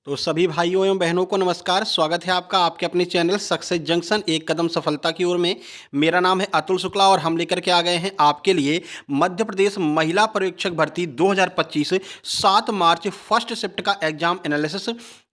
तो सभी भाइयों एवं बहनों को नमस्कार। स्वागत है आपका आपके अपने चैनल सक्सेस जंक्शन एक कदम सफलता की ओर में। मेरा नाम है अतुल शुक्ला और हम लेकर के आ गए हैं आपके लिए मध्य प्रदेश महिला पर्यवेक्षक भर्ती 2025 7 मार्च फर्स्ट शिफ्ट का एग्जाम एनालिसिस।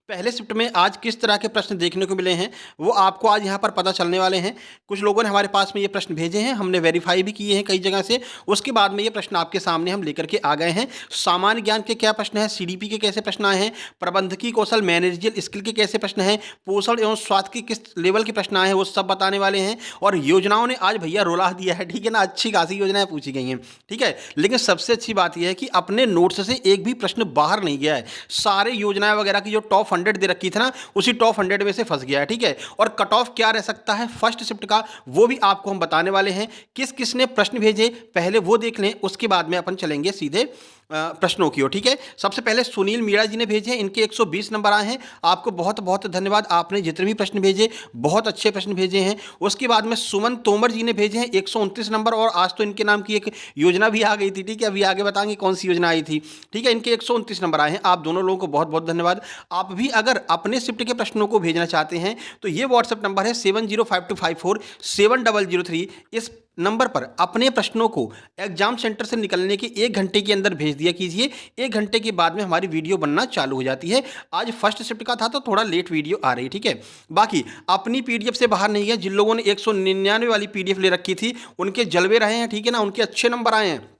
पहले शिफ्ट में आज किस तरह के प्रश्न देखने को मिले हैं वो आपको आज यहाँ पर पता चलने वाले हैं। कुछ लोगों ने हमारे पास में ये प्रश्न भेजे हैं, हमने वेरीफाई भी किए हैं कई जगह से। उसके बाद में ये प्रश्न आपके सामने हम लेकर के आ गए हैं। सामान्य ज्ञान के क्या प्रश्न हैं, सीडीपी के कैसे प्रश्न आए हैं, प्रबंधकीय कौशल मैनेजरियल स्किल के कैसे प्रश्न हैं, पोषण एवं स्वास्थ्य के किस लेवल के प्रश्न आए हैं वो सब बताने वाले हैं। और योजनाओं ने आज भैया रोला दिया है, ठीक है ना। अच्छी खासी योजनाएं पूछी गई हैं, ठीक है। लेकिन सबसे अच्छी बात यह है कि अपने नोट्स से एक भी प्रश्न बाहर नहीं गया है। सारे योजनाएं वगैरह की जो टॉप 100 दे रखी थी ना, उसी टॉप 100 में से फंस गया है, ठीक है। और कट ऑफ क्या रह सकता है फर्स्ट शिफ्ट का वो भी आपको हम बताने वाले हैं। किस किसने प्रश्न भेजे पहले वो देख लें, उसके बाद में अपन चलेंगे सीधे प्रश्नों की ओर, ठीक है। सबसे पहले सुनील मीणा जी ने भेजे हैं, इनके 120 नंबर आए हैं। आपको बहुत बहुत धन्यवाद, आपने जितने भी प्रश्न भेजे बहुत अच्छे प्रश्न भेजे हैं। उसके बाद में सुमन तोमर जी ने भेजे हैं 129 नंबर, और आज तो इनके नाम की एक योजना भी आ गई थी, ठीक है। अभी आगे बताएंगे कौन सी योजना आई थी, ठीक है। इनके 129 नंबर आए हैं। आप दोनों लोगों को बहुत बहुत धन्यवाद। आप भी अगर अपने शिफ्ट के प्रश्नों को भेजना चाहते हैं तो ये व्हाट्सएप नंबर है 7052547003। इस नंबर पर अपने प्रश्नों को एग्जाम सेंटर से निकलने के 1 घंटे के अंदर भेज दिया कीजिए। 1 घंटे के बाद में हमारी वीडियो बनना चालू हो जाती है। आज फर्स्ट शिफ्ट का था तो थोड़ा लेट वीडियो आ रही है, ठीक है। बाकी अपनी पीडीएफ से बाहर नहीं है। जिन लोगों ने 199 वाली पीडीएफ ले रखी थी उनके जलवे रहे हैं, ठीक है ना, उनके अच्छे नंबर आए हैं।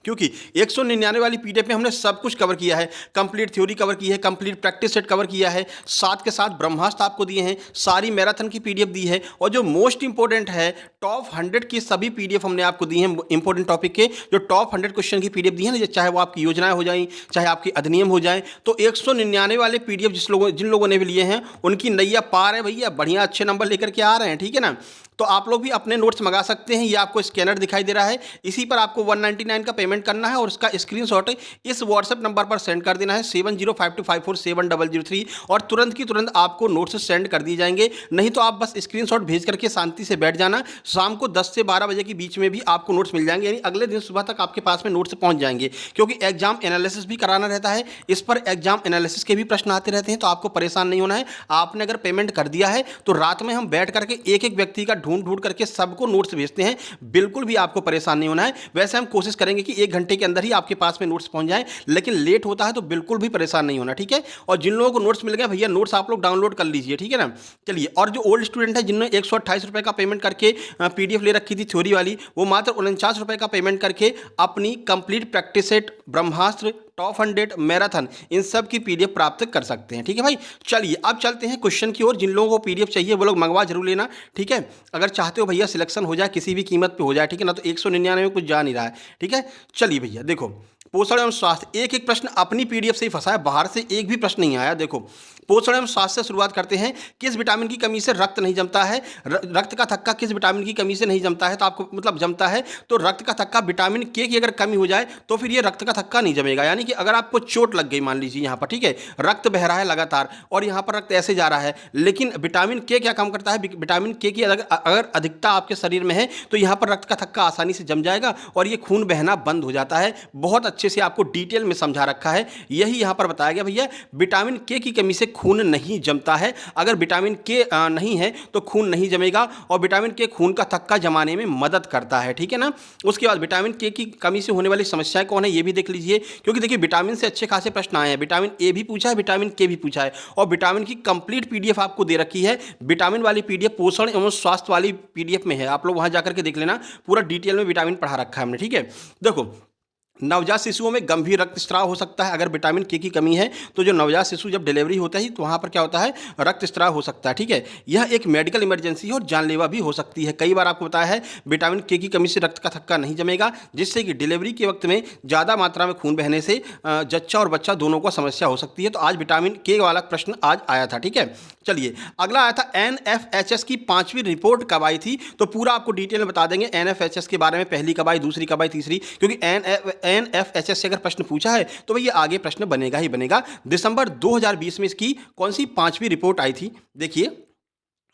क्योंकि 199 वाली पीडीएफ में हमने सब कुछ कवर किया है। कंप्लीट थ्योरी कवर की है, कंप्लीट प्रैक्टिस सेट कवर किया है, साथ के साथ ब्रह्मास्त्र आपको दिए हैं, सारी मैराथन की पीडीएफ दी है, और जो मोस्ट इंपॉर्टेंट है टॉप 100 की सभी पीडीएफ हमने आपको दी हैं। इंपॉर्टेंट टॉपिक के जो टॉप 100 क्वेश्चन की पीडीएफ दी है ना, चाहे वो आपकी योजनाएं हो जाए चाहे आपके अधिनियम हो जाए। तो 199 वाले पीडीएफ जिन लोगों ने भी लिए हैं उनकी नैया पार है भैया, बढ़िया अच्छे नंबर लेकर के आ रहे हैं, ठीक है ना। तो आप लोग भी अपने नोट्स मंगा सकते हैं। ये आपको स्कैनर दिखाई दे रहा है, इसी पर आपको 199 का पेमेंट करना है और उसका स्क्रीनशॉट इस व्हाट्सएप नंबर पर सेंड कर देना है 7052547003, और तुरंत की तुरंत आपको नोट्स सेंड कर दिए जाएंगे। नहीं तो आप बस स्क्रीनशॉट भेज करके शांति से बैठ जाना। शाम को 10 से 12 बजे के बीच में भी आपको नोट्स मिल जाएंगे, यानी अगले दिन सुबह तक आपके पास में नोट्स पहुंच जाएंगे। क्योंकि एग्जाम एनालिसिस भी कराना रहता है, इस पर एग्जाम एनालिसिस के भी प्रश्न आते रहते हैं। तो आपको परेशान नहीं होना है। आपने अगर पेमेंट कर दिया है तो रात में हम बैठ करके एक एक व्यक्ति का ढूंढ करके सबको नोट्स भेजते हैं। बिल्कुल भी आपको परेशान नहीं होना है। वैसे हम कोशिश करेंगे कि 1 घंटे के अंदर ही आपके पास में नोट्स पहुंच जाए, लेकिन लेट होता है तो बिल्कुल भी परेशान नहीं होना, ठीक है। और जिन लोगों को नोट्स मिल गए भैया, नोट्स आप लोग डाउनलोड कर लीजिए, ठीक है ना। चलिए, और जो ओल्ड स्टूडेंट है जिन्होंने 128 रुपए का पेमेंट करके पीडीएफ ले रखी थी थ्योरी वाली, वो मात्र 49 रुपए का पेमेंट करके अपनी कंप्लीट प्रैक्टिस सेट, ब्रह्मास्त्र, टॉप 100, मैराथन, इन सब की पीडीएफ प्राप्त कर सकते हैं, ठीक है भाई। चलिए अब चलते हैं क्वेश्चन की ओर। जिन लोगों को पीडीएफ चाहिए वो लोग मंगवा जरूर लेना, ठीक है। अगर चाहते हो भैया सिलेक्शन हो जाए किसी भी कीमत पे हो जाए, ठीक है ना, तो 199 में कुछ जा नहीं रहा है, ठीक है। चलिए भैया देखो, पोषण एवं स्वास्थ्य, एक एक प्रश्न अपनी पीडीएफ से ही फंसा है, बाहर से एक भी प्रश्न नहीं आया। देखो, पोषण एवं स्वास्थ्य से शुरुआत करते हैं। किस विटामिन की कमी से रक्त नहीं जमता है? रक्त का थक्का किस विटामिन की कमी से नहीं जमता है? तो आपको मतलब जमता है तो रक्त का थक्का विटामिन के की अगर कमी हो जाए तो फिर ये रक्त का थक्का नहीं जमेगा। यानी कि अगर आपको चोट लग गई, मान लीजिए यहाँ पर, ठीक है, रक्त बह रहा है लगातार और यहाँ पर रक्त ऐसे जा रहा है, लेकिन विटामिन के क्या काम करता है? विटामिन के की अगर अधिकता आपके शरीर में है तो यहाँ पर रक्त का थक्का आसानी से जम जाएगा और ये खून बहना बंद हो जाता है। बहुत अच्छे से आपको डिटेल में समझा रखा है। यही यहाँ पर बताया गया भैया, विटामिन के की कमी से खून नहीं जमता है। अगर विटामिन के नहीं है तो खून नहीं जमेगा, और विटामिन के खून का थक्का जमाने में मदद करता है, ठीक है ना। उसके बाद विटामिन के की कमी से होने वाली समस्याएं कौन है ये भी देख लीजिए, क्योंकि देखिए विटामिन से अच्छे खासे प्रश्न आए हैं। विटामिन ए भी पूछा है, विटामिन के भी पूछा है, और विटामिन की कंप्लीट पीडीएफ आपको दे रखी है। विटामिन वाली पीडीएफ पोषण एवं स्वास्थ्य वाली पीडीएफ में है, आप लोग वहां जाकर के देख लेना, पूरा डिटेल में विटामिन पढ़ा रखा है हमने, ठीक है। देखो, नवजात शिशुओं में गंभीर रक्तस्राव हो सकता है। अगर विटामिन के की कमी है तो जो नवजात शिशु जब डिलीवरी होता है तो वहाँ पर क्या होता है, रक्तस्राव हो सकता है, ठीक है। यह एक मेडिकल इमरजेंसी है और जानलेवा भी हो सकती है। कई बार आपको बताया है विटामिन के की कमी से रक्त का थक्का नहीं जमेगा, जिससे कि डिलीवरी के वक्त में ज़्यादा मात्रा में खून बहने से जच्चा और बच्चा दोनों को समस्या हो सकती है। तो आज विटामिन के वाला प्रश्न आज आया था, ठीक है। चलिए अगला आया था एनएफएचएस की 5वीं रिपोर्ट कब आई थी, तो पूरा आपको डिटेल में बता देंगे एनएफएचएस के बारे में, पहली कब आई, दूसरी कब आई, तीसरी, क्योंकि एनएफएचएस से अगर प्रश्न पूछा है तो भैया आगे प्रश्न बनेगा ही बनेगा। दिसंबर 2020 में इसकी कौन सी 5वीं रिपोर्ट आई थी, देखिए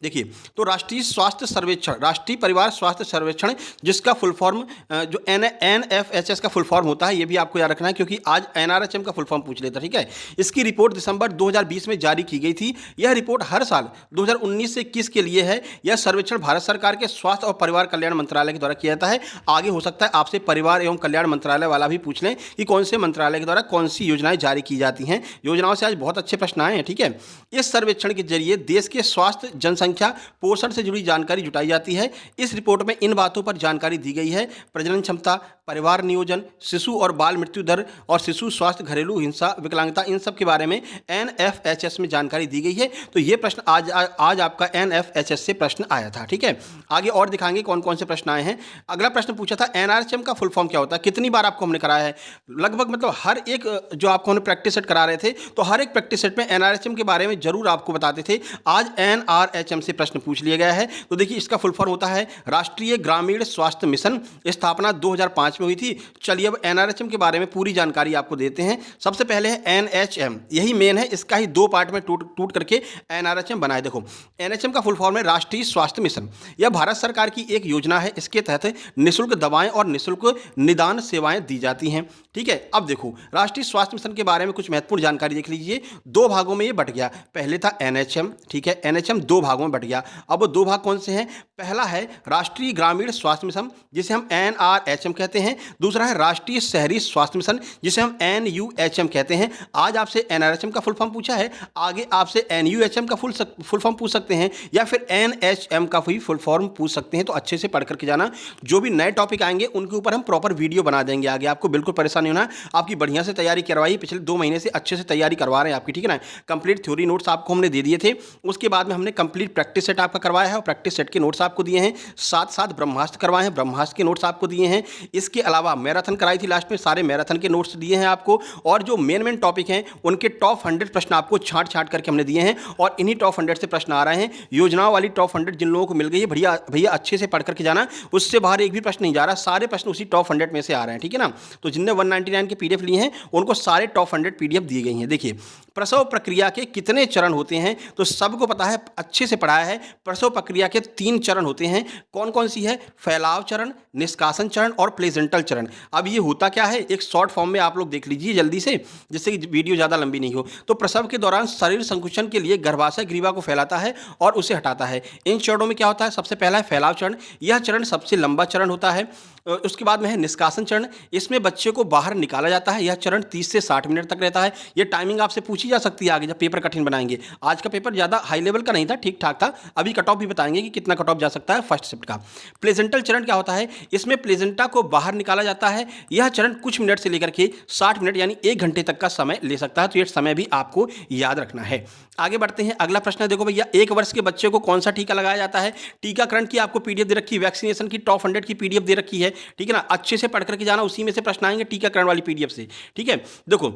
देखिए, तो राष्ट्रीय स्वास्थ्य सर्वेक्षण, राष्ट्रीय परिवार स्वास्थ्य सर्वेक्षण, जिसका फुल फॉर्म जो एनएफएचएस का फुल फॉर्म होता है, ये भी आपको याद रखना है क्योंकि आज एनआरएचएम का फुल फॉर्म पूछ लेता है, ठीक है। इसकी रिपोर्ट दिसंबर 2020 में जारी की गई थी। यह रिपोर्ट हर साल 2019 से 21 के लिए है। यह सर्वेक्षण भारत सरकार के स्वास्थ्य और परिवार कल्याण मंत्रालय के द्वारा किया जाता है। आगे हो सकता है आपसे परिवार एवं कल्याण मंत्रालय वाला भी पूछ लें कि कौन से मंत्रालय के द्वारा कौन सी योजनाएं जारी की जाती हैं। योजनाओं से आज बहुत अच्छे प्रश्न आए हैं, ठीक है। इस सर्वेक्षण के जरिए देश के स्वास्थ्य, जनसंख्या, पोषण से जुड़ी जानकारी जुटाई जाती है। इस रिपोर्ट में इन बातों पर जानकारी दी गई है: प्रजनन क्षमता, परिवार नियोजन, शिशु और बाल मृत्यु दर और शिशु स्वास्थ्य, घरेलू हिंसा, विकलांगता, इन सब के बारे में एनएफएचएस में जानकारी दी गई है। तो ये प्रश्न आज आपका एनएफएचएस से प्रश्न आया था, ठीक है। आगे और दिखाएंगे कौन कौन से प्रश्न आए हैं। अगला प्रश्न पूछा था एनआरएचएम का फुल फॉर्म क्या होता है, कितनी बार आपको हमने कराया है। लगभग मतलब हर एक जो आपको हमने प्रैक्टिस सेट करा रहे थे, तो हर एक प्रैक्टिस सेट में एनआरएचएम के बारे में जरूर आपको बताते थे। आज एनआरएचएम से प्रश्न पूछ लिया गया है। तो देखिए, इसका फुल फॉर्म होता है राष्ट्रीय ग्रामीण स्वास्थ्य मिशन। स्थापना 2005 में हुई थी। चलिए अब एनआरएचएम के बारे में पूरी जानकारी आपको देते हैं। सबसे पहले है एनएचएम, यही मेन है, इसका ही दो पार्ट में टूट करके एनआरएचएम बनाए। देखो, एनएचएम का फुल फॉर्म है राष्ट्रीय स्वास्थ्य मिशन। यह भारत सरकार की एक योजना है। इसके तहत निःशुल्क दवाएं और निःशुल्क निदान सेवाएं दी जाती हैं, ठीक है। अब देखो, राष्ट्रीय स्वास्थ्य मिशन के बारे में कुछ महत्वपूर्ण जानकारी देख लीजिए। दो भागों में ये बट गया। पहले था एनएचएम, ठीक है, एनएचएम दो भागों में बट गया। अब वो दो भाग कौन से हैं? पहला है राष्ट्रीय ग्रामीण स्वास्थ्य मिशन, जिसे हम एनआरएचएम कहते हैं। दूसरा है राष्ट्रीय शहरी स्वास्थ्य मिशन, जिसे हम एनयूएचएम कहते हैं। आज आपसे एनआरएचएम का फुल फॉर्म पूछा है, आगे आपसे एनयूएचएम का फुल फॉर्म पूछ सकते हैं या फिर एनएचएम का भी फुल फॉर्म पूछ सकते हैं। तो अच्छे से पढ़ करके जाना। जो भी नए टॉपिक आएंगे उनके ऊपर हम प्रॉपर वीडियो बना देंगे आगे, आपको बिल्कुल परेशान नहीं होना। आपकी बढ़िया से तैयारी करवाई, पिछले 2 महीने से अच्छे से तैयारी करवा रहे हैं आपकी, ठीक है ना। कंप्लीट थ्योरी नोट्स आपको हमने दे दिए थे। उसके बाद में हमने कंप्लीट प्रैक्टिस सेट आपका करवाया है और प्रैक्टिस सेट के नोट्स आपको दिए हैं। साथ साथ ब्रह्मास्त्र करवाए हैं, ब्रह्मास्त्र के नोट्स आपको दिए हैं। इसके अलावा मैराथन कराई थी लास्ट में, सारे मैराथन के नोट्स दिए हैं आपको। और जो मेन टॉपिक हैं उनके टॉप 100 प्रश्न आपको छांट करके हमने दिए हैं और इन्हीं टॉप 100 से प्रश्न आ रहे हैं। योजनाओं वाली टॉप 100 जिन लोगों को मिल गई है, भैया अच्छे से पढ़ करके जाना, उससे बाहर एक भी प्रश्न नहीं जा रहा। सारे प्रश्न उसी टॉप 100 में से आ रहे हैं, ठीक है ना। तो जिनने 199 के पीडीएफ लिए हैं उनको सारे टॉप 100 पीडीएफ दी गई हैं। देखिए, प्रसव प्रक्रिया के कितने चरण होते हैं, तो सबको पता है, अच्छे से पढ़ाया है। प्रसव प्रक्रिया के 3 चरण होते हैं। कौन कौन सी है? फैलाव चरण, निष्कासन चरण और प्लेजेंटल चरण। अब ये होता क्या है, एक शॉर्ट फॉर्म में आप लोग देख लीजिए जल्दी से, जिससे कि वीडियो ज़्यादा लंबी नहीं हो। तो प्रसव के दौरान शरीर संकुचन के लिए गर्भाशय ग्रीवा को फैलाता है और उसे हटाता है। इन चरणों में क्या होता है? सबसे पहला है फैलाव चरण। यह चरण सबसे लंबा चरण होता है। उसके बाद में है निष्कासन चरण। इसमें बच्चे को बाहर निकाला जाता है। यह चरण 30 से 60 मिनट तक रहता है। यह टाइमिंग आपसे पूछी जा सकती है आगे जब पेपर कठिन बनाएंगे। आज का पेपर ज़्यादा हाई लेवल का नहीं था, ठीक ठाक था। अभी कट ऑफ भी बताएंगे कि कितना कट ऑफ जा सकता है फर्स्ट शिफ्ट का। प्लेजेंटल चरण क्या होता है? इसमें प्लेजेंटा को बाहर निकाला जाता है। यह चरण कुछ मिनट से लेकर के 60 मिनट यानी 1 घंटे तक का समय ले सकता है। तो ये समय भी आपको याद रखना है। आगे बढ़ते हैं। अगला प्रश्न है, देखो भैया, 1 वर्ष के बच्चे को कौन सा टीका लगाया जाता है? टीकाकरण की आपको पीडीएफ दे रखी है, वैक्सीनेशन की टॉप 100 की पीडीएफ दे रखी है, ठीक है ना। अच्छे से पढ़ करके जाना, उसी में से प्रश्न आएंगे टीकाकरण वाली पीडीएफ से, ठीक है। देखो,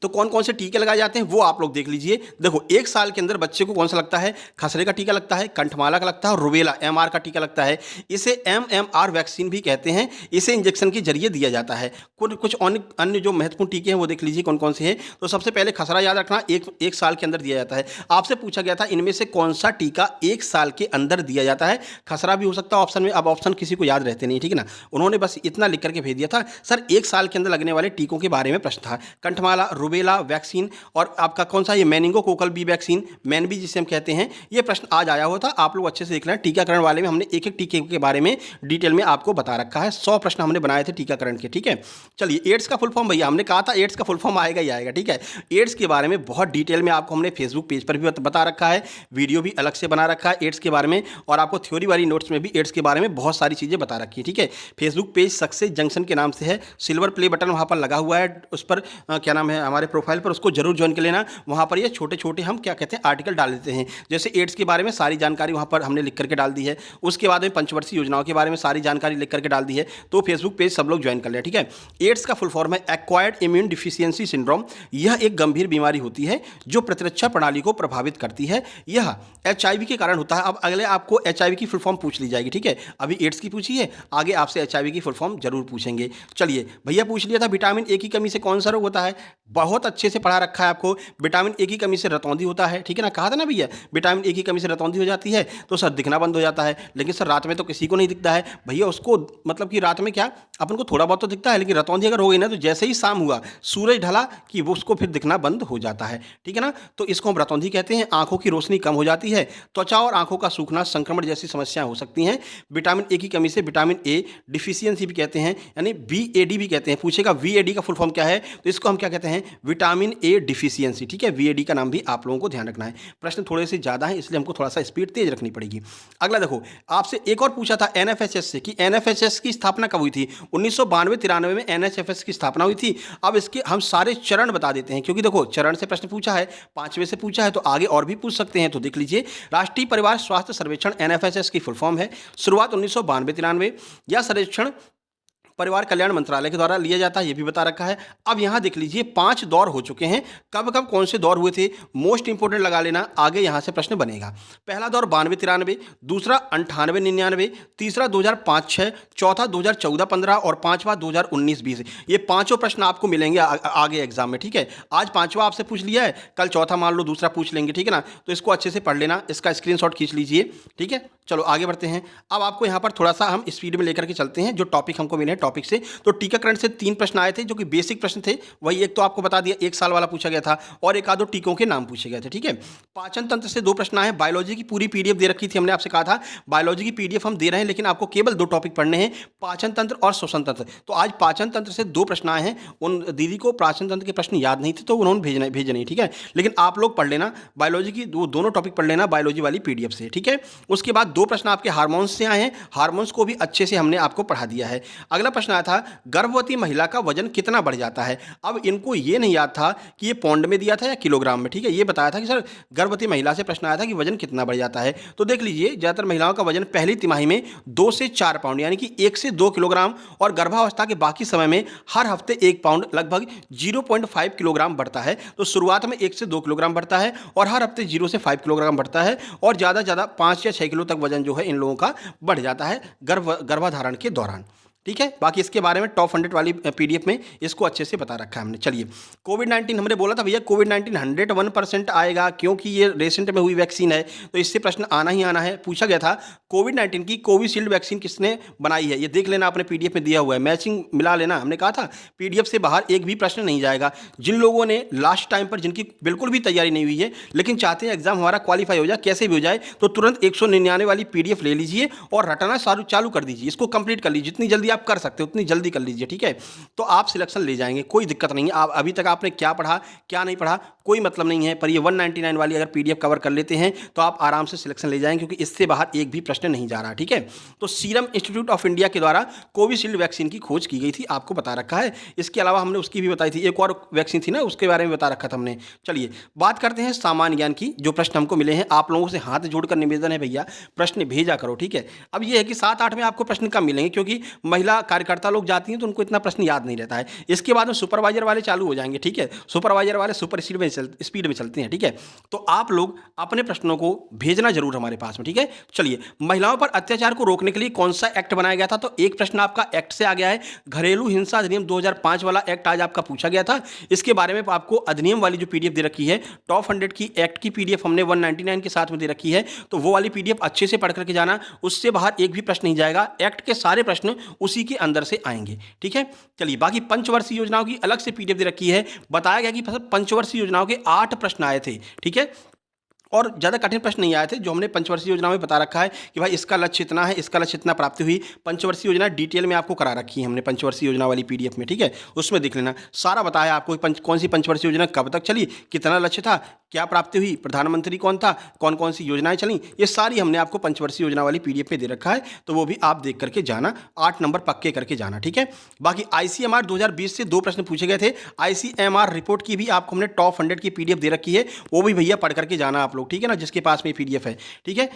तो कौन कौन से टीके लगाए जाते हैं वो आप लोग देख लीजिए। देखो, 1 साल के अंदर बच्चे को कौन सा लगता है? खसरे का टीका लगता है, कंठमाला का लगता है और रुबेला एमआर का टीका लगता है। इसे एमएमआर वैक्सीन भी कहते हैं। इसे इंजेक्शन के जरिए दिया जाता है। कुछ अन्य जो महत्वपूर्ण टीके हैं वो देख लीजिए कौन कौन से हैं। तो सबसे पहले खसरा याद रखना, एक साल के अंदर दिया जाता है। आपसे पूछा गया था इनमें से कौन सा टीका 1 साल के अंदर दिया जाता है। खसरा भी हो सकता है ऑप्शन में। अब ऑप्शन किसी को याद रहते नहीं, ठीक है ना। उन्होंने बस इतना लिख करके भेज दिया था, सर 1 साल के अंदर लगने वाले टीकों के बारे में प्रश्न था। कंठमाला, रुबेला वैक्सीन और आपका कौन सा ये meningococcal B vaccine, MenB जिसे हम कहते हैं, ये प्रश्न आज आया हुआ था। आप लोग अच्छे से देख लें। टीकाकरण वाले में हमने एक एक टीके के बारे में डिटेल में आपको बता रखा है। 100 प्रश्न हमने बनाए थे टीकाकरण के, ठीक है। चलिए, एड्स का फुल फॉर्म, भैया हमने कहा था एड्स का फुल फॉर्म आएगा ही आएगा, ठीक है। एड्स के बारे में बहुत डिटेल में आपको हमने फेसबुक पेज पर भी बता रखा है, वीडियो भी अलग से बना रखा है एड्स के बारे में, और आपको थ्योरी वाली नोट्स में भी एड्स के बारे में बहुत सारी चीज़ें बता रखी है, ठीक है। फेसबुक पेज सक्सेस जंक्शन के नाम से है, सिल्वर प्ले बटन वहाँ पर लगा हुआ है, उस पर क्या नाम है हमारे प्रोफाइल पर, उसको जरूर ज्वाइन कर लेना। वहाँ पर ये छोटे छोटे हम क्या कहते हैं आर्टिकल डाल देते हैं। जैसे एड्स के बारे में सारी जानकारी वहाँ पर हमने लिख करके डाल दी है। उसके बाद में पंचवर्षीय योजनाओं के बारे में सारी जानकारी लिख करके डाल दी है। तो फेसबुक पेज सब लोग ज्वाइन कर लें, ठीक है। एड्स का फुल फॉर्म है एक्वायर्ड इम्यून डिफिशियंसी सिंड्रोम। यह एक गंभीर बीमारी होती है जो प्रतिरक्षा प्रणाली को प्रभावित करती है। यह HIV के कारण होता है। अब अगले आपको HIV की फुल फॉर्म पूछ ली जाएगी, ठीक है। अभी एड्स की पूछी है, आगे आपसे HIV की फुल फॉर्म जरूर पूछेंगे। चलिए भैया, पूछ लिया था विटामिन A की कमी से कौन सा रोग होता है? बहुत अच्छे से पढ़ा रखा है आपको। विटामिन ए की कमी से रतौंधी होता है, ठीक है ना, कहा था ना भैया, विटामिन ए की कमी से रतौंधी हो जाती है तो सर दिखना बंद हो जाता है। लेकिन सर रात में तो किसी को नहीं दिखता है भैया, उसको मतलब कि रात में क्या अपन को थोड़ा बहुत तो दिखता है, लेकिन रतौंधी अगर हो गई ना तो जैसे ही शाम हुआ, सूरज ढला कि वो उसको फिर दिखना बंद हो जाता है, ठीक है ना। तो इसको हम रतौंधी कहते हैं। आंखों की रोशनी कम हो जाती है, त्वचा और आंखों का सूखना, संक्रमण जैसी समस्याएं हो सकती हैं। विटामिन ए की कमी से विटामिन ए डिफिशियंसी भी कहते हैं, यानी वीएडी भी कहते हैं। पूछेगा वीएडी का फुल फॉर्म क्या है, तो इसको हम क्या कहते हैं, विटामिन ए डिफिशियंसी, ठीक है। वीएडी का नाम भी आप लोगों को ध्यान रखना है। प्रश्न थोड़े से ज़्यादा है इसलिए हमको थोड़ा सा स्पीड तेज रखनी पड़ेगी। अगला देखो, आपसे एक और पूछा था एनएफएसएस से कि एनएफएसएस की स्थापना कब हुई थी। 1992-93 में एनएफएसएस की स्थापना हुई थी। अब इसके हम सारे चरण बता देते हैं, क्योंकि देखो चरण से प्रश्न पूछा है, 5वें से पूछा है, तो आगे और भी पूछ सकते हैं। तो देख लीजिए, राष्ट्रीय परिवार स्वास्थ्य सर्वेक्षण एनएफएसएस की फुल फॉर्म है। शुरुआत 1992-93 या सर्वेक्षण परिवार कल्याण मंत्रालय के द्वारा लिया जाता है, ये भी बता रखा है। अब यहाँ देख लीजिए 5 दौर हो चुके हैं। कब कब कौन से दौर हुए थे, मोस्ट इंपोर्टेंट लगा लेना, आगे यहाँ से प्रश्न बनेगा। पहला दौर 92-93, दूसरा 98-99, तीसरा 2005-06, चौथा 2014-15 और पांचवा 2019-20। ये पांचों प्रश्न आपको मिलेंगे आगे एग्जाम में, ठीक है। आज पांचवा आपसे पूछ लिया है, कल चौथा मान लो दूसरा पूछ लेंगे, ठीक है ना। तो इसको अच्छे से पढ़ लेना, इसका स्क्रीनशॉट खींच लीजिए, ठीक है। चलो आगे बढ़ते हैं। अब आपको यहाँ पर थोड़ा सा हम स्पीड में लेकर के चलते हैं जो टॉपिक हमको मिले हैं टॉपिक से। तो टीकाकरण से 3 प्रश्न आए थे जो कि बेसिक प्रश्न थे। वही एक तो आपको बता दिया, 1 साल वाला पूछा गया था, और एक आधो टीकों के नाम पूछे गए थे, ठीक है। पाचन तंत्र से 2 प्रश्न आए। बायोलॉजी की पूरी पीडीएफ दे रखी थी, हमने आपसे कहा था बायोलॉजी की पीडीएफ हम दे रहे हैं, लेकिन आपको केवल 2 टॉपिक पढ़ने हैं, पाचन तंत्र और श्वसन तंत्र। तो आज पाचन तंत्र से 2 प्रश्न आए हैं। उन दीदी को पाचन तंत्र के प्रश्न याद नहीं थे तो उन्होंने भेजे नहीं, ठीक है। लेकिन आप लोग पढ़ लेना बायोलॉजी की, दोनों टॉपिक पढ़ लेना बायोलॉजी वाली पीडीएफ से, ठीक है। उसके बाद 2 प्रश्न आपके हार्मोन्स से आए हैं। हार्मोन्स को भी अच्छे से हमने आपको पढ़ा दिया है। अगला प्रश्न आया था, गर्भवती महिला का वजन कितना बढ़ जाता है। अब इनको ये नहीं याद था कि ये पौंड में दिया था या किलोग्राम में, ठीक है। ये बताया था कि सर गर्भवती महिला से प्रश्न आया था कि वजन कितना बढ़ जाता है। तो देख लीजिए, ज्यादातर महिलाओं का वजन पहली तिमाही में 2 से 4 पाउंड यानी कि 1 से 2 किलोग्राम, और गर्भावस्था के बाकी समय में हर हफ्ते 1 पाउंड लगभग 0.5 किलोग्राम बढ़ता है। तो शुरुआत में 1 से 2 किलोग्राम बढ़ता है और हर हफ्ते 0 से 5 किलोग्राम बढ़ता है, और ज़्यादा से ज़्यादा 5 या 6 किलो तक वजन जो है इन लोगों का बढ़ जाता है गर्भाधारण के दौरान, ठीक है। बाकी इसके बारे में टॉप 100 वाली पीडीएफ में इसको अच्छे से बता रखा है हमने। चलिए, कोविड-19 हमने बोला था भैया कोविड-19 101% आएगा, क्योंकि ये रिसेंट में हुई वैक्सीन है, तो इससे प्रश्न आना ही आना है। पूछा गया था कोविड-19 की कोविशील्ड वैक्सीन किसने बनाई है, ये देख लेना, आपने पीडीएफ में दिया हुआ है, मैचिंग मिला लेना। हमने कहा था पीडीएफ से बाहर एक भी प्रश्न नहीं जाएगा। जिन लोगों ने लास्ट टाइम पर, जिनकी बिल्कुल भी तैयारी नहीं हुई है लेकिन चाहते हैं एग्जाम हमारा क्वालिफाई हो जाए, कैसे भी हो जाए, तो तुरंत 199 वाली पीडीएफ ले लीजिए और रटना चालू कर दीजिए। इसको कंप्लीट कर लीजिए, जितनी जल्दी आप कर सकते हो उतनी जल्दी कर लीजिए, ठीक है। तो आप सिलेक्शन ले जाएंगे, कोई दिक्कत नहीं है। आप अभी तक आपने क्या पढ़ा क्या नहीं पढ़ा कोई मतलब नहीं है, पर ये 199 वाली अगर पीडीएफ कवर कर लेते हैं तो आप आराम से सिलेक्शन ले जाएंगे, क्योंकि इससे बाहर एक भी प्रश्न नहीं जा रहा, ठीक है। तो सीरम इंस्टीट्यूट ऑफ इंडिया के द्वारा कोविशील्ड वैक्सीन की खोज की गई थी, आपको बता रखा है। इसके अलावा हमने उसकी भी बताई थी, एक और वैक्सीन थी ना, उसके बारे में बता रखा था हमने। चलिए बात करते हैं सामान्य ज्ञान की। जो प्रश्न हमको मिले हैं, आप लोगों से हाथ जोड़कर निवेदन है भैया, प्रश्न भेजा करो, ठीक है। अब ये है कि 7-8 में आपको प्रश्न कम मिलेंगे, क्योंकि महिला कार्यकर्ता लोग जाती हैं तो उनको इतना प्रश्न याद नहीं रहता है। इसके बाद में सुपरवाइजर वाले चालू हो जाएंगे, ठीक है। सुपरवाइजर वाले सुपर स्पीड में चलते हैं, ठीक है। तो आप लोग अपने प्रश्नों को भेजना जरूर हमारे पास में, ठीक है। चलिए, महिलाओं पर अत्याचार को रोकने के लिए कौन सा एक्ट बनाया गया था, तो एक प्रश्न आपका एक्ट से आ गया है। घरेलू हिंसा अधिनियम 2005 वाला एक्ट आज आपका पूछा गया था। इसके बारे में आपको अधिनियम वाली जो पीडीएफ दे रखी है, टॉप 100 की एक्ट की पीडीएफ हमने 199 के साथ में दे रखी है, तो वो वाली पीडीएफ अच्छे से पढ़ करके जाना, उससे बाहर एक भी प्रश्न नहीं जाएगा। एक्ट के सारे प्रश्न उसी के अंदर से आएंगे, ठीक है। चलिए, बाकी पंचवर्षीय योजनाओं की अलग से पीडीएफ दे रखी है। बताया गया कि पंचवर्षीय योजनाओं के 8 प्रश्न आए थे, ठीक है, और ज़्यादा कठिन प्रश्न नहीं आए थे। जो हमने पंचवर्षीय योजना में बता रखा है कि भाई इसका लक्ष्य इतना है, इसका लक्ष्य इतना प्राप्ति हुई। पंचवर्षीय योजना डिटेल में आपको करा रखी है हमने पंचवर्षीय योजना वाली पीडीएफ में, ठीक है। उसमें देख लेना, सारा बताया आपको कौन सी पंचवर्षीय योजना कब तक चली, कितना लक्ष्य था, क्या प्राप्ति हुई, प्रधानमंत्री कौन था, कौन कौन सी योजनाएं चली, ये सारी हमने आपको पंचवर्षीय योजना वाली पीडीएफ में दे रखा है। तो वो भी आप देख करके जाना, 8 नंबर पक्के करके जाना, ठीक है। बाकी आईसीएमआर 2020 से 2 प्रश्न पूछे गए थे। आईसीएमआर रिपोर्ट की भी आपको हमने टॉप 100 की पीडीएफ दे रखी है, वो भी भैया पढ़ करके जाना आप लोग, ठीक है ना, जिसके पास में पीडीएफ है, ठीक है।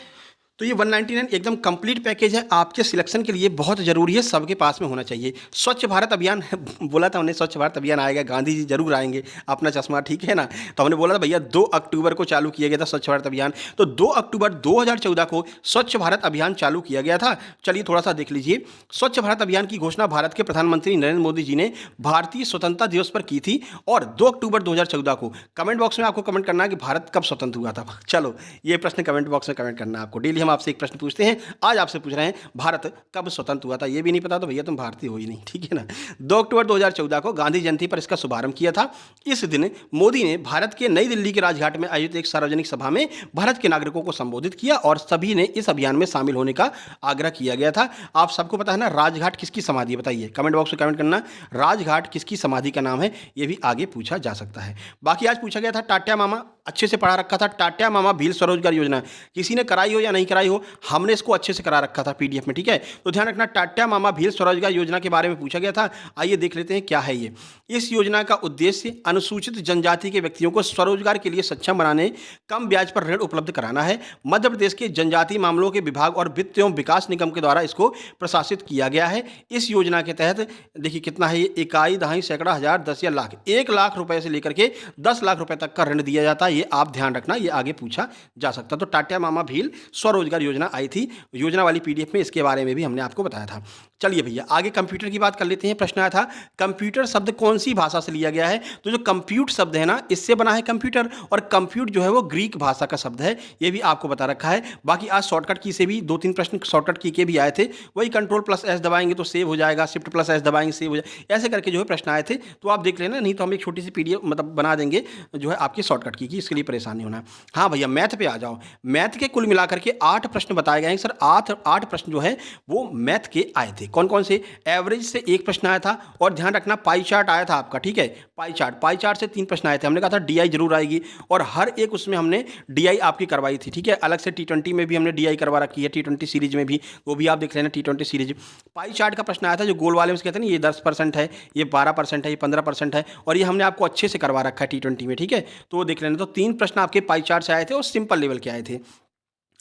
तो ये 199 एकदम कंप्लीट पैकेज है, आपके सिलेक्शन के लिए बहुत ज़रूरी है, सबके पास में होना चाहिए। स्वच्छ भारत अभियान बोला था हमने, स्वच्छ भारत अभियान आएगा, गांधी जी जरूर आएंगे, अपना चश्मा ठीक है ना। तो हमने बोला था भैया 2 अक्टूबर को चालू किया गया था स्वच्छ भारत अभियान, तो 2 अक्टूबर 2014 को स्वच्छ भारत अभियान चालू किया गया था। चलिए थोड़ा सा देख लीजिए। स्वच्छ भारत अभियान की घोषणा भारत के प्रधानमंत्री नरेंद्र मोदी जी ने भारतीय स्वतंत्रता दिवस पर की थी और 2 अक्टूबर 2014 को। कमेंट बॉक्स में आपको कमेंट करना है कि भारत कब स्वतंत्र हुआ था। चलो ये प्रश्न कमेंट बॉक्स में कमेंट करना है आपको। डेली हम आपसे एक प्रश्न पूछते हैं, आज आपसे पूछ रहे हैं भारत कब स्वतंत्र हुआ था। ये भी नहीं पता तो भैया तुम भारतीय हो ही नहीं, ठीक है ना। 2 अक्टूबर 2014 को गांधी जयंती पर इसका शुभारंभ किया था। इस दिन मोदी ने भारत के नई दिल्ली के राजघाट में आयोजित एक सार्वजनिक सभा में भारत के नागरिकों को संबोधित किया और सभी ने इस अभियान में शामिल होने का आग्रह किया गया था। आप सबको पता है ना राजघाट किसकी समाधि, बताइए कमेंट बॉक्स में कमेंट करना, राजघाट किसकी समाधि का नाम है, ये भी आगे पूछा जा सकता है। बाकी आज पूछा गया था टाटिया मामा, अच्छे से पढ़ा रखा था। टाटिया मामा भील स्वरोजगार योजना किसी ने कराई हो या नहीं कराई हो, हमने इसको अच्छे से करा रखा था पीडीएफ में, ठीक है। तो ध्यान रखना, टाटिया मामा भील स्वरोजगार योजना के बारे में पूछा गया था। आइए देख लेते हैं क्या है ये। इस योजना का उद्देश्य अनुसूचित जनजाति के व्यक्तियों को स्वरोजगार के लिए सक्षम बनाने, कम ब्याज पर ऋण उपलब्ध कराना है। मध्य प्रदेश के जनजातीय मामलों के विभाग और वित्त एवं विकास निगम के द्वारा इसको प्रशासित किया गया है। इस योजना के तहत देखिए कितना है ये, इकाई, दहाई, सैकड़ा, हजार, 10 या लाख, 1 लाख रुपए से लेकर के 10 लाख रुपए तक का ऋण दिया जाता है। ये आप ध्यान रखना, ये आगे पूछा जा सकता है। तो टाटिया मामा भील स्वरोजगार योजना आई थी, योजना वाली पीडीएफ में इसके बारे में भी हमने आपको बताया था। चलिए भैया आगे कंप्यूटर की बात कर लेते हैं। प्रश्न आया था कंप्यूटर शब्द कौन सी भाषा से लिया गया है। तो जो कंप्यूट शब्द है ना, इससे बना है कंप्यूटर, और कंप्यूट जो है वो ग्रीक भाषा का शब्द है, ये भी आपको बता रखा है। बाकी आज शॉर्टकट की से भी 2-3 प्रश्न शॉर्टकट की के भी आए थे, वही Ctrl+S दबाएंगे तो सेव हो जाएगा, Shift+S दबाएंगे सेव हो जाएगा, ऐसे करके जो है प्रश्न आए थे। तो आप देख लेना, नहीं तो हम एक छोटी सी पीडीएफ मतलब बना देंगे जो है आपकी शॉर्टकट की, इसके लिए परेशान नहीं होना। हाँ भैया मैथ पे आ जाओ। मैथ के कुल मिलाकर के 8 प्रश्न बताए गए हैं सर। 8 प्रश्न जो है वो मैथ के आए थे। कौन कौन से? एवरेज से 1 प्रश्न आया था, और ध्यान रखना पाई चार्ट आया था आपका, ठीक है। पाई चार्ट से 3 प्रश्न आए थे। हमने कहा था डीआई जरूर आएगी, और हर एक उसमें हमने डीआई आपकी करवाई थी, ठीक है। अलग से T20 में भी हमने डीआई करवा रखी है, T20 सीरीज में भी, वो भी आप देख लेना T20 सीरीज। पाई चार्ट का प्रश्न आया था, जो गोल वाले में कहते हैं ना, ये 10% है, ये 12% है, ये 15% है, और ये हमने आपको अच्छे से करवा रखा है T20 में, ठीक है। तो वो देख लेना। तो 3 प्रश्न आपके पाई चार्ट से आए थे और सिंपल लेवल के आए थे।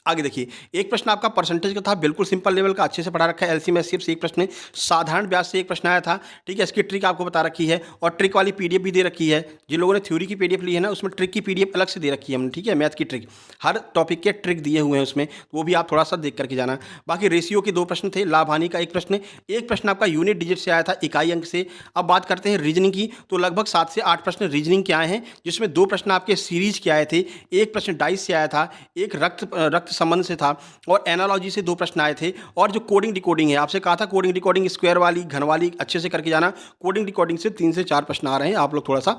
आगे देखिए, एक प्रश्न आपका परसेंटेज का था, बिल्कुल सिंपल लेवल का, अच्छे से पढ़ा रखा है। एलसीएम एचसीएफ से 1 प्रश्न, साधारण ब्याज से 1 प्रश्न आया था, ठीक है। इसकी ट्रिक आपको बता रखी है, और ट्रिक वाली पीडीएफ भी दे रखी है। जिन लोगों ने थ्योरी की पीडीएफ ली है ना, उसमें ट्रिक की पीडीएफ अलग से दे रखी है हमने, ठीक है। मैथ की ट्रिक, हर टॉपिक के ट्रिक दिए हुए हैं उसमें, वो भी आप थोड़ा सा देख करके जाना। बाकी रेशियो के 2 प्रश्न थे, लाभ हानि का 1 प्रश्न, 1 प्रश्न आपका यूनिट डिजिट से आया था, इकाई अंक से। अब बात करते हैं रीजनिंग की, तो लगभग 7 से 8 प्रश्न रीजनिंग के आए हैं, जिसमें 2 प्रश्न आपके सीरीज के आए थे, 1 प्रश्न डाइस से आया था, 1 रक्त संबंध से था, और एनालॉजी से 2 प्रश्न आए थे। और जो कोडिंग डिकोडिंग है, आपसे कहा था कोडिंग डिकोडिंग स्क्वायर वाली, घन वाली अच्छे से करके जाना। कोडिंग डिकोडिंग से 3 से 4 प्रश्न आ रहे हैं, आप लोग थोड़ा सा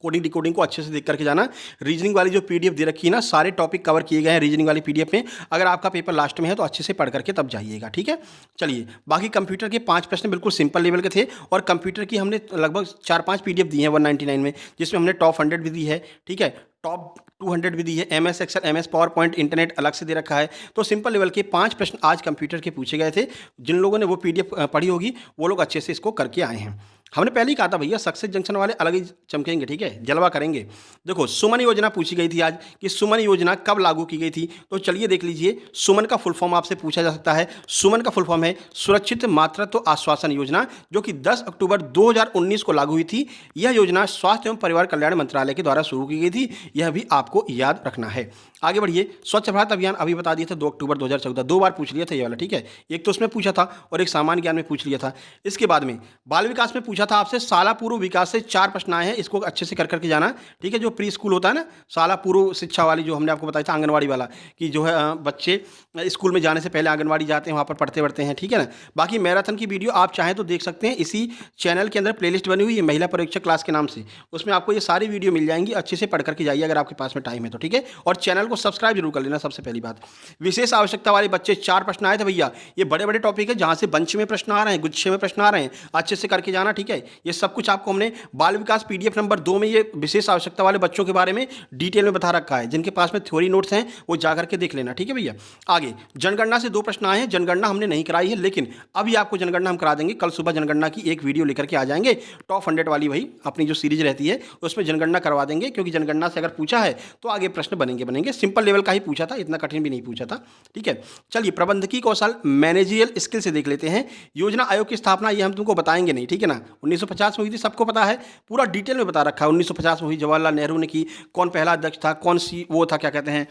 कोडिंग डिकोडिंग को अच्छे से देख करके जाना। रीजनिंग वाली जो पीडीएफ दे रखी है ना, सारे टॉपिक कवर किए गए हैं रीजनिंग वाली पीडीएफ में। अगर आपका पेपर लास्ट में है तो अच्छे से पढ़ करके तब जाइएगा, ठीक है। चलिए बाकी कंप्यूटर के 5 प्रश्न बिल्कुल सिंपल लेवल के थे, और कंप्यूटर की हमने लगभग 4-5 पीडीएफ दी है 199 में, जिसमें हमने टॉप 100 भी दी है, ठीक है, टॉप 200 भी दी है, MS Excel, MS PowerPoint, internet अलग से दे रखा है। तो सिंपल लेवल के 5 प्रश्न आज कंप्यूटर के पूछे गए थे। जिन लोगों ने वो पीडीएफ पढ़ी होगी वो लोग अच्छे से इसको करके आए हैं। हमने पहले ही कहा था भैया सक्सेस जंक्शन वाले अलग ही चमकेंगे, ठीक है, जलवा करेंगे। देखो सुमन योजना पूछी गई थी आज, कि सुमन योजना कब लागू की गई थी। तो चलिए देख लीजिए, सुमन का फुल फॉर्म आपसे पूछा जा सकता है। सुमन का फुल फॉर्म है सुरक्षित मातृत्व आश्वासन योजना, जो कि 10 अक्टूबर 2019 को लागू हुई थी। यह योजना स्वास्थ्य एवं परिवार कल्याण मंत्रालय के द्वारा शुरू की गई थी, यह भी आपको याद रखना है। आगे बढ़िए, स्वच्छ भारत अभियान अभी बता दिया था 2 अक्टूबर 2014, 2 बार पूछ लिया था ये वाला, ठीक है। एक तो उसमें पूछा था और एक सामान्य ज्ञान में पूछ लिया था। इसके बाद में बाल विकास में पूछा था आपसे, शाला पूर्व विकास से 4 प्रश्न आए हैं, इसको अच्छे से कर करके जाना, ठीक है। जो प्री स्कूल होता है ना, शाला पूर्व शिक्षा वाली जो हमने आपको बताया था, आंगनवाड़ी वाला, कि जो है बच्चे स्कूल में जाने से पहले आंगनवाड़ी जाते हैं, वहाँ पर पढ़ते बढ़ते हैं, ठीक है ना। बाकी मैराथन की वीडियो आप चाहें तो देख सकते हैं, इसी चैनल के अंदर प्लेलिस्ट बनी हुई है महिला परीक्षक क्लास के नाम से, उसमें आपको ये सारी वीडियो मिल जाएंगी। अच्छे से पढ़ करके जाइए अगर आपके पास में टाइम है तो, ठीक है। और चैनल को सब्सक्राइब जरूर कर लेना, सबसे पहली बात। विशेष आवश्यकता वाले बच्चे 4 प्रश्न आए थे भैया, ये बड़े बड़े टॉपिक है, जहाँ से बंच में प्रश्न आ रहे हैं, गुच्छे में प्रश्न आ रहे हैं, अच्छे से करके जाना, ठीक है। ठीक है। ये सब कुछ आपको हमने बाल विकास PDF नंबर 2 में ये विशेष आवश्यकता वाले बच्चों के बारे में डिटेल में बता रखा है। जिनके पास में थ्योरी नोट्स हैं वो जाकर के देख लेना, ठीक है भैया। आगे जनगणना से 2 प्रश्न आए हैं। जनगणना हमने नहीं कराई है, लेकिन अभी आपको जनगणना हम करा देंगे। कल सुबह जनगणना की एक वीडियो लेकर के आ जाएंगे, टॉप 100 वाली भाई अपनी जो सीरीज रहती है उसमें जनगणना करवा देंगे, क्योंकि जनगणना से अगर पूछा है तो आगे प्रश्न बनेंगे। सिंपल लेवल का ही पूछा था, इतना कठिन भी नहीं पूछा था, ठीक है। चलिए प्रबंधकीय कौशल मैनेजरियल स्किल से देख लेते हैं। योजना आयोग की स्थापना ये हम तुमको बताएंगे नहीं, ठीक है ना। 1950 में हुई थी, सबको पता है, पूरा डिटेल में बता रखा है। 1950 में हुई, जवाहरलाल नेहरू ने की, कौन पहला अध्यक्ष था, कौन सी वो था, क्या कहते हैं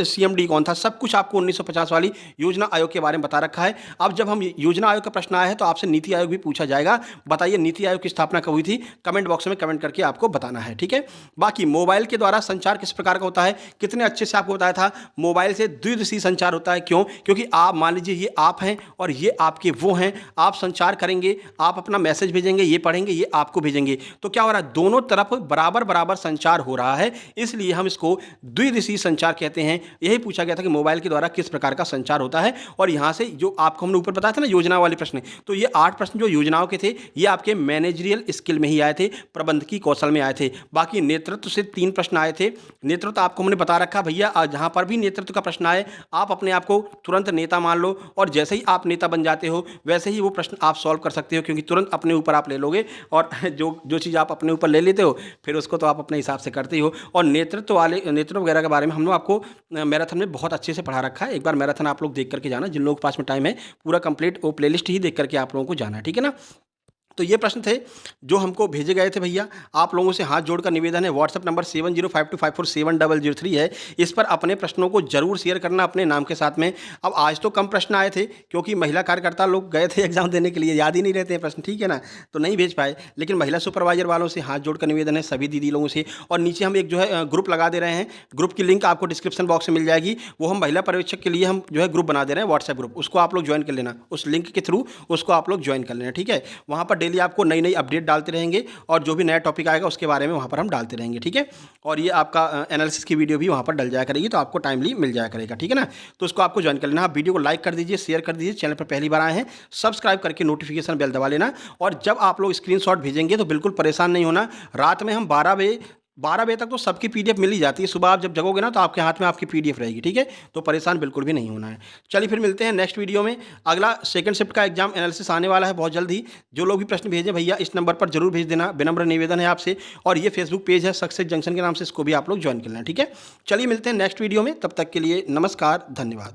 CMD कौन था, सब कुछ आपको 1950 वाली योजना आयोग के बारे में बता रखा है। अब जब हम योजना आयोग का प्रश्न आया है तो आपसे नीति आयोग भी पूछा जाएगा। बताइए नीति आयोग की स्थापना कब हुई थी, कमेंट बॉक्स में कमेंट करके आपको बताना है, ठीक है। बाकी मोबाइल के द्वारा संचार किस प्रकार का होता है, कितने अच्छे से आपको बताया था। मोबाइल से द्विदिशीय संचार होता है। क्यों? क्योंकि आप मान लीजिए ये आप हैं और ये आपके वो हैं, आप संचार करेंगे, आप अपना मैसेज भेजेंगे, ये पढ़ेंगे, ये आपको भेजेंगे, तो क्या हो रहा है, दोनों तरफ बराबर बराबर संचार हो रहा है, इसलिए हम इसको द्विदिशीय संचार कहते हैं। यही पूछा गया था कि मोबाइल के द्वारा किस प्रकार का संचार होता है। और यहां से जो आपको हमने ऊपर बताया था ना योजना वाले प्रश्न, तो ये 8 प्रश्न जो योजनाओं के थे ये आपके मैनेजरियल स्किल में ही आए थे, प्रबंधकीय कौशल में आए थे। बाकी नेतृत्व से 3 प्रश्न आए थे। नेतृत्व आपको हमने बता रखा भैया, जहां पर भी नेतृत्व का प्रश्न आए आप अपने आप को तुरंत नेता मान लो, और जैसे ही आप नेता बन जाते हो वैसे ही वो प्रश्न आप सॉल्व कर सकते हो, क्योंकि तुरंत अपने ऊपर आप ले लोगे, और जो चीज़ आप अपने ऊपर ले लेते हो फिर उसको तो आप अपने हिसाब से करते हो। और नेतृत्व वगैरह के बारे में हमने आपको मैराथन में बहुत अच्छे से पढ़ा रखा है। एक बार मैराथन आप लोग देख करके जाना, जिन लोगों के पास में टाइम है, पूरा कंप्लीट वो प्लेलिस्ट ही देख करके आप लोगों को जाना है, ठीक है ना। तो ये प्रश्न थे जो हमको भेजे गए थे भैया। आप लोगों से हाथ जोड़कर निवेदन है, व्हाट्सएप नंबर 7052547000 है, इस पर अपने प्रश्नों को जरूर शेयर करना अपने नाम के साथ में। अब आज तो कम प्रश्न आए थे क्योंकि महिला कार्यकर्ता लोग गए थे एग्जाम देने के लिए, याद ही नहीं रहते हैं प्रश्न, ठीक है ना, तो नहीं भेज पाए। लेकिन महिला सुपरवाइजर वालों से हाथ जोड़कर निवेदन है, सभी दीदी लोगों से। और नीचे हम एक जो है ग्रुप लगा दे रहे हैं, ग्रुप की लिंक आपको डिस्क्रिप्शन बॉक्स में मिल जाएगी। वो हम महिला पर्यवेक्षक के लिए हम जो है ग्रुप बना दे रहे हैं, व्हाट्सएप ग्रुप, उसको आप लोग ज्वाइन कर लेना, उस लिंक के थ्रू उसको आप लोग ज्वाइन कर लेना, ठीक है। वहाँ पर डेली आपको नई नई अपडेट डालते रहेंगे, और जो भी नया टॉपिक आएगा उसके बारे में वहाँ पर हम डालते रहेंगे, ठीक है। और ये आपका एनालिसिस की वीडियो भी वहाँ पर डल जाया करेगी, तो आपको टाइमली मिल जाया करेगा, ठीक है ना। तो उसको आपको ज्वाइन कर लेना। आप वीडियो को लाइक कर दीजिए, शेयर कर दीजिए, चैनल पर पहली बार आए हैं सब्सक्राइब करके नोटिफिकेशन बेल दबा लेना। और जब आप लोग स्क्रीनशॉट भेजेंगे तो बिल्कुल परेशान नहीं होना। रात में हम 12 बजे तक तो सबकी PDF मिल ही जाती है। सुबह आप जब जगोगे ना तो आपके हाथ में आपकी PDF रहेगी, ठीक है। तो परेशान बिल्कुल भी नहीं होना है। चलिए फिर मिलते हैं नेक्स्ट वीडियो में। अगला सेकंड शिफ्ट का एग्जाम एनालिसिस आने वाला है बहुत जल्द ही। जो लोग भी प्रश्न भेजें भैया इस नंबर पर जरूर भेज देना, विनम्र निवेदन है आपसे। और ये फेसबुक पेज है सक्सेस जंक्शन के नाम से, इसको भी आप लोग ज्वाइन कर लेना, ठीक है। चलिए मिलते हैं नेक्स्ट वीडियो में, तब तक के लिए नमस्कार, धन्यवाद।